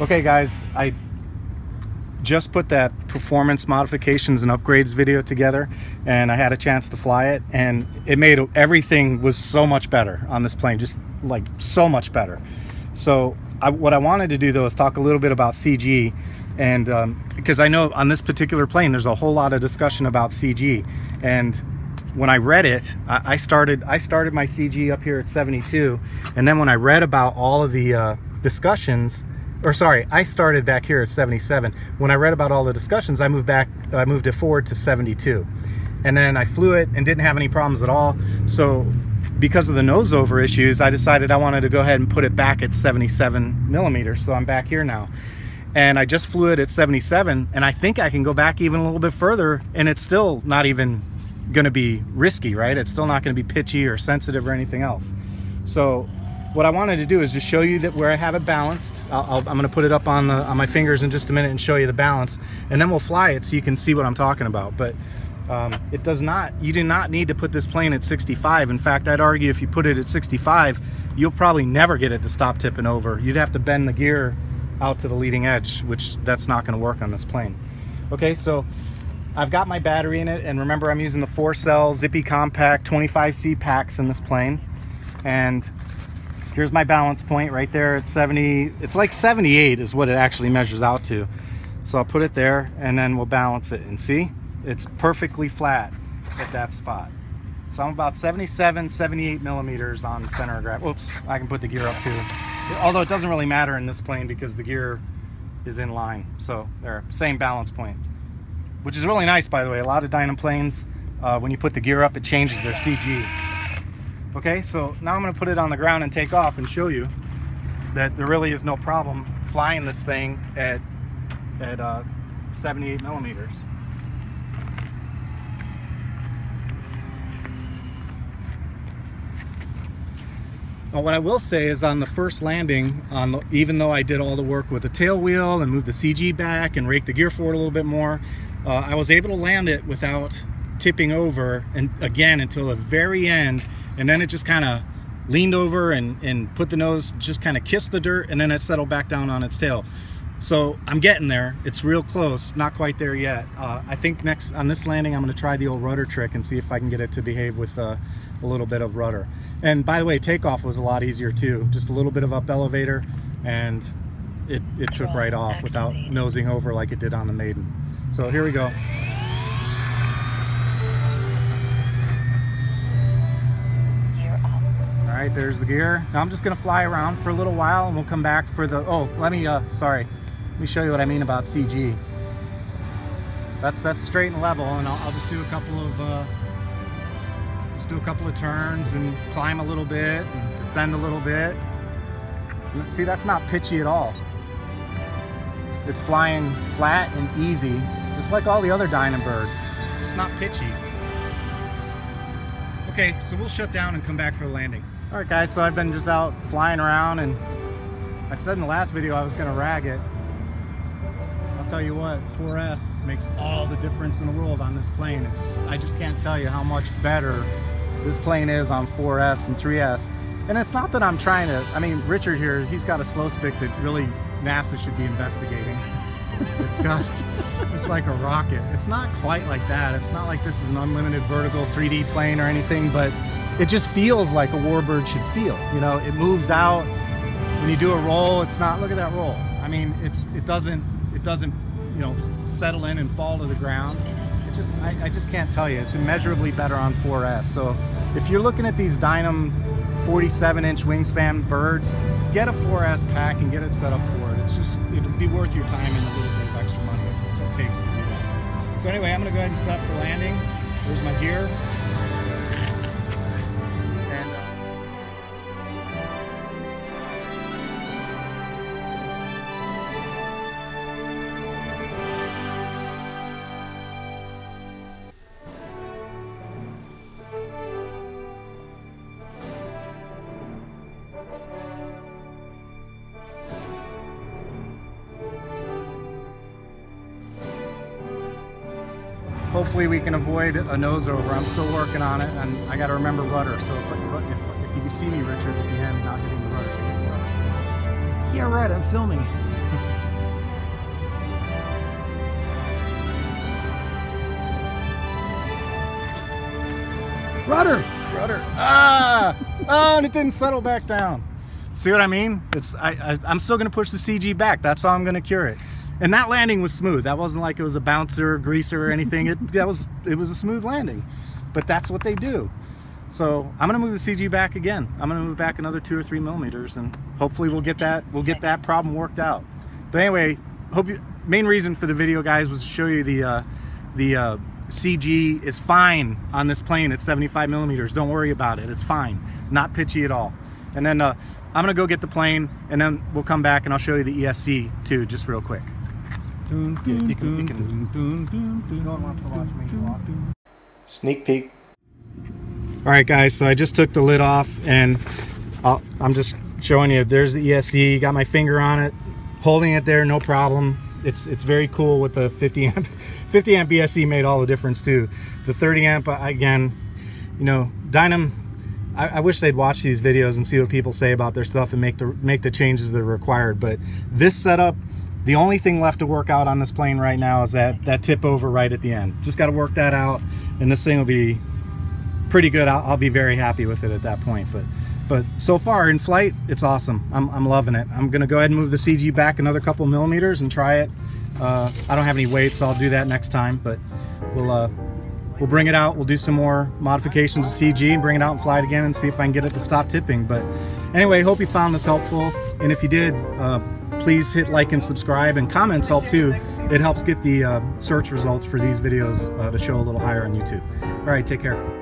Okay guys, I just put that performance modifications and upgrades video together, and I had a chance to fly it, and it made everything was so much better on this plane, just like so much better. So what I wanted to do though is talk a little bit about CG, and because I know on this particular plane there's a whole lot of discussion about CG, and when I read it, I started my CG up here at 72, and then when I read about all of the discussions, or sorry, I started back here at 77. When I read about all the discussions, I moved it forward to 72. And then I flew it and didn't have any problems at all. So because of the nose over issues, I decided I wanted to go ahead and put it back at 77 millimeters. So I'm back here now. And I just flew it at 77, and I think I can go back even a little bit further, and it's still not even gonna be risky, right? It's still not gonna be pitchy or sensitive or anything else. So what I wanted to do is just show you that where I have it balanced. I'm going to put it up on my fingers in just a minute and show you the balance, and then we'll fly it so you can see what I'm talking about. But you do not need to put this plane at 65. In fact, I'd argue if you put it at 65, you'll probably never get it to stop tipping over. You'd have to bend the gear out to the leading edge, which that's not going to work on this plane. Okay, so I've got my battery in it, and remember I'm using the 4-cell Zippy Compact 25C packs in this plane, and here's my balance point right there at 70. It's like 78 is what it actually measures out to. So I'll put it there, and then we'll balance it, and see, it's perfectly flat at that spot. So I'm about 77, 78 millimeters on the center of gravity. Whoops, I can put the gear up too. Although it doesn't really matter in this plane because the gear is in line. So there, same balance point, which is really nice, by the way. A lot of Dynam planes, when you put the gear up, it changes their CG. Okay, so now I'm going to put it on the ground and take off and show you that there really is no problem flying this thing at 78 millimeters. Well, what I will say is on the first landing, even though I did all the work with the tail wheel and moved the CG back and raked the gear forward a little bit more, I was able to land it without tipping over, and again until the very end. And then it just kind of leaned over and put the nose, just kind of kissed the dirt, and then it settled back down on its tail. So I'm getting there. It's real close, not quite there yet. I think next on this landing I'm going to try the old rudder trick and see if I can get it to behave with a little bit of rudder. And by the way, takeoff was a lot easier too. Just a little bit of up elevator, and it took right off without nosing over like it did on the Maiden. So here we go. All right, there's the gear. Now I'm just gonna fly around for a little while, and we'll come back for the, oh, let me show you what I mean about CG. That's straight and level, and I'll just do a couple of turns and climb a little bit and descend a little bit. See, that's not pitchy at all. It's flying flat and easy, just like all the other Dynam birds. It's just not pitchy. Okay, so we'll shut down and come back for the landing. All right guys, so I've been just out flying around, and I said in the last video I was gonna rag it. I'll tell you what, 4S makes all the difference in the world on this plane. I just can't tell you how much better this plane is on 4S and 3S. And it's not that I'm trying to, I mean, Richard here, he's got a slow stick that really NASA should be investigating. It's like a rocket. It's not quite like that. It's not like this is an unlimited vertical 3D plane or anything, but it just feels like a warbird should feel. You know, it moves out. When you do a roll, it's not, look at that roll. I mean, it doesn't, you know, settle in and fall to the ground. I just can't tell you. It's immeasurably better on 4S. So if you're looking at these Dynam 47-inch wingspan birds, get a 4S pack and get it set up for it. It'll be worth your time and a little bit of extra money. That's what it takes to do that. So anyway, I'm gonna go ahead and set up for landing. There's my gear. Hopefully we can avoid a nose over. I'm still working on it, and I got to remember rudder. So if you can see me, Richard, at the end, not hitting the rudder. Yeah, right, I'm filming. Rudder. Rudder. Ah! Oh, and it didn't settle back down. See what I mean? I'm still gonna push the CG back. That's how I'm gonna cure it. And that landing was smooth. That wasn't like it was a bouncer, greaser, or anything. It was a smooth landing. But that's what they do. So I'm gonna move the CG back again. I'm gonna move back another 2 or 3 millimeters, and hopefully we'll get that problem worked out. But anyway, main reason for the video, guys, was to show you the CG is fine on this plane at 75 millimeters. Don't worry about it. It's fine. Not pitchy at all. And then I'm gonna go get the plane, and then we'll come back and I'll show you the ESC too, just real quick. Sneak peek. All right, guys, so I just took the lid off, and I'm just showing you. There's the ESC. Got my finger on it, holding it there, no problem. It's very cool with the 50 amp ESC made all the difference too. The 30 amp, again, you know, Dynam. I wish they'd watch these videos and see what people say about their stuff and make the changes that are required. But this setup, the only thing left to work out on this plane right now is that tip over right at the end. Just got to work that out, and this thing will be pretty good. I'll be very happy with it at that point. But so far in flight, it's awesome. I'm loving it. I'm gonna go ahead and move the CG back another couple millimeters and try it. I don't have any weight, so I'll do that next time. But we'll bring it out. We'll do some more modifications of CG and bring it out and fly it again and see if I can get it to stop tipping. But anyway, hope you found this helpful. And if you did, please hit like and subscribe, and comments help too. It helps get the search results for these videos to show a little higher on YouTube. All right, take care.